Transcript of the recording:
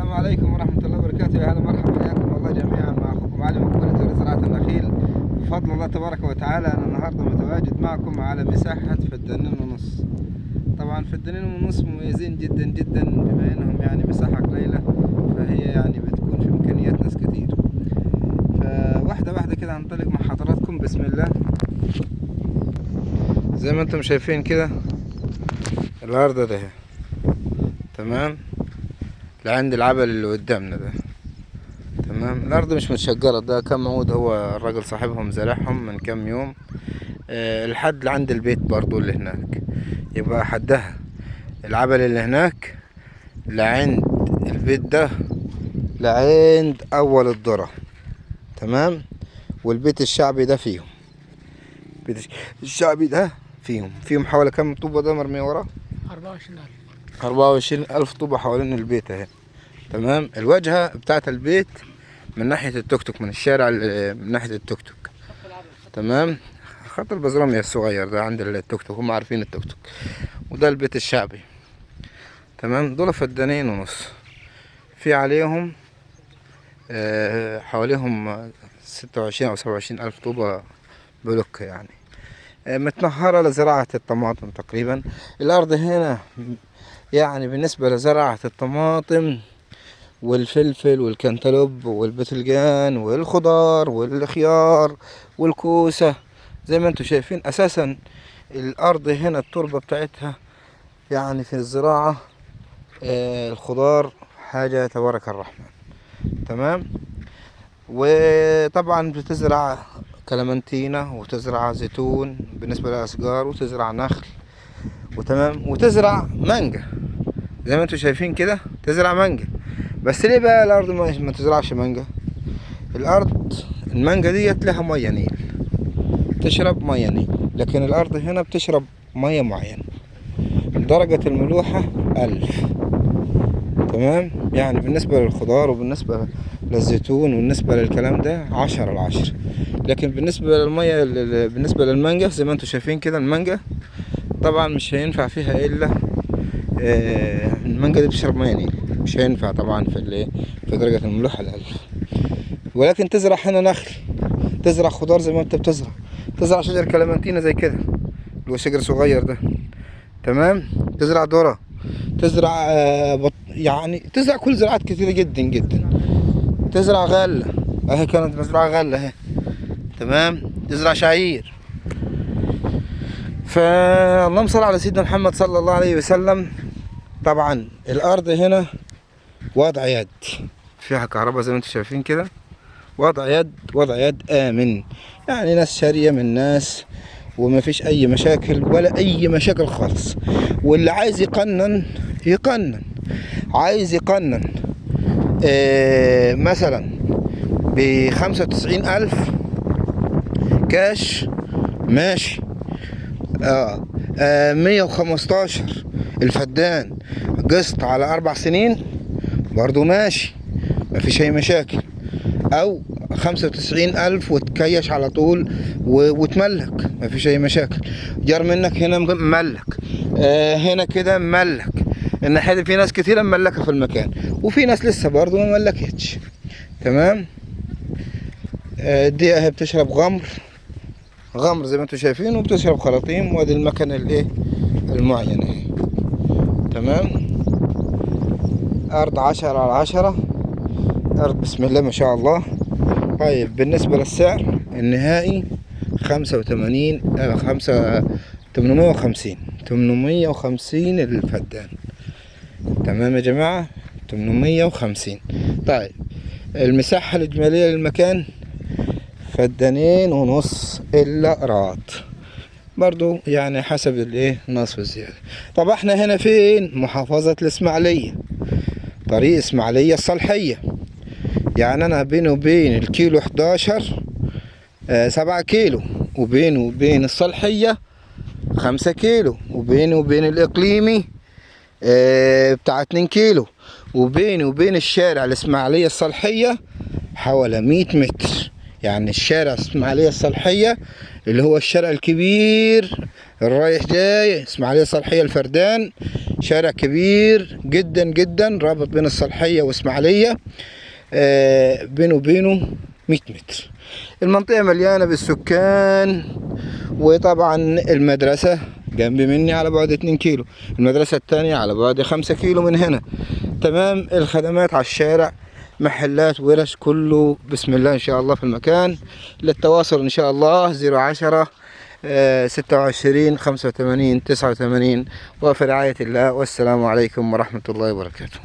السلام عليكم ورحمة الله وبركاته. يا هلا مرحبا حياكم الله جميعا مع أخوكم علي مقبلة لزراعة النخيل بفضل الله تبارك وتعالى. أنا النهاردة متواجد معكم على مساحة 2.5 فدان. طبعا 2.5 فدان مميزين جدا جدا بما إنهم يعني مساحة قليلة، فهي يعني بتكون في إمكانيات ناس كتير. فواحدة واحدة كده هنطلق مع حضراتكم بسم الله. زي ما انتم شايفين كده الأرض ده تمام لعند العبل اللي قدامنا ده تمام. الارض مش متشجره، ده كم عود هو الراجل صاحبهم زرعهم من كم يوم لحد لعند البيت برضو اللي هناك، يبقى حدها العبل اللي هناك لعند البيت ده لعند اول الذره تمام. والبيت الشعبي ده فيهم، البيت الشعبي ده فيهم حوالي كم طوبه ده مرميه ورا 24,000 طوبه حوالين البيت اهي تمام. الواجهه بتاعت البيت من ناحية التوك توك، من الشارع من ناحية التوك توك تمام. خط البزرامية الصغير ده عند التوك توك، هم عارفين التوك توك. وده البيت الشعبي تمام. دول 2.5 فدان، في عليهم حواليهم 26 أو 27 ألف طوبة بلوك يعني، متنهرة لزراعة الطماطم تقريبا. الأرض هنا يعني بالنسبة لزراعة الطماطم والفلفل والكنتالوب والبتلجان والخضار والخيار والكوسة زي ما انتم شايفين. اساسا الارض هنا التربة بتاعتها يعني في الزراعة الخضار حاجة تبارك الرحمن تمام. وطبعا بتزرع كلمنتينة وتزرع زيتون بالنسبة للاشجار وتزرع نخل وتمام، وتزرع مانجا زي ما انتم شايفين كده، تزرع مانجا. بس ليه بقى الارض ما تزرعش مانجا؟ الارض المانجا ديت لها ميه نيل، تشرب ميه نيل، لكن الارض هنا بتشرب ميه معينه درجة الملوحة 1000 تمام. يعني بالنسبة للخضار وبالنسبة للزيتون وبالنسبة للكلام ده 10/10. لكن بالنسبة للمية بالنسبة للمانجا زي ما انتم شايفين كده، المانجا طبعا مش هينفع فيها الا المانجا دي بتشرب ميه نيل، مش هينفع طبعا في درجة الملوحة 1000. ولكن تزرع هنا نخل، تزرع خضار زي ما انت بتزرع، تزرع شجر كلمنتينة زي كده اللي هو شجر صغير ده تمام، تزرع ذرة، تزرع يعني تزرع كل زراعات كتيرة جدا جدا. تزرع غلة اهي، كانت مزرعة غلة اهي تمام، تزرع شعير. فاللهم صل على سيدنا محمد صلى الله عليه وسلم. طبعا الارض هنا وضع يد، فيها كهرباء زي ما انتم شايفين كده، وضع يد امن، يعني ناس شاريه من ناس وما فيش اي مشاكل ولا اي مشاكل خالص. واللي عايز يقنن عايز يقنن مثلا ب95,000 كاش ماشي، 115 الفدان قسط على 4 سنين برضو ماشي، مفيش اي مشاكل. او 95,000 وتكيش على طول وتملك، مفيش اي مشاكل. جار منك هنا مملك، هنا كده مملك. الناحية دي في ناس كتيرة مملكة في المكان، وفي ناس لسه برضو ما ملكتش تمام. دي اهي بتشرب غمر زي ما انتم شايفين، وبتشرب خراطيم. وادي المكان الايه المعين اهي تمام. ارض 10/10، ارض بسم الله ما شاء الله. طيب بالنسبة للسعر النهائي 85 850 الفدان تمام يا جماعة، 850. طيب المساحة الإجمالية للمكان 2.5 فدان إلا رات برضو، يعني حسب الايه النصف الزيادة. طب احنا هنا فين؟ محافظة الإسماعيلية، طريق إسماعيلية الصالحية. يعني أنا بيني وبين الكيلو 11 7 كيلو، وبيني وبين الصالحية 5 كيلو، وبيني وبين الإقليمي بتاع 2 كيلو، وبيني وبين الشارع الإسماعيلية الصالحية حوالي 100 متر. يعني الشارع الإسماعيلية الصالحية اللي هو الشارع الكبير الرايح جاي إسماعيلية الصالحية الفردان، شارع كبير جدا جدا رابط بين الصالحية واسماعيلية، بينه وبينه 100 متر. المنطقة مليانة بالسكان، وطبعا المدرسة جنبي مني على بعد 2 كيلو، المدرسة التانية على بعد 5 كيلو من هنا. تمام. الخدمات على الشارع، محلات، ورش، كله بسم الله ان شاء الله في المكان. للتواصل ان شاء الله 010 26 85 89. وفي رعاية الله، والسلام عليكم ورحمة الله وبركاته.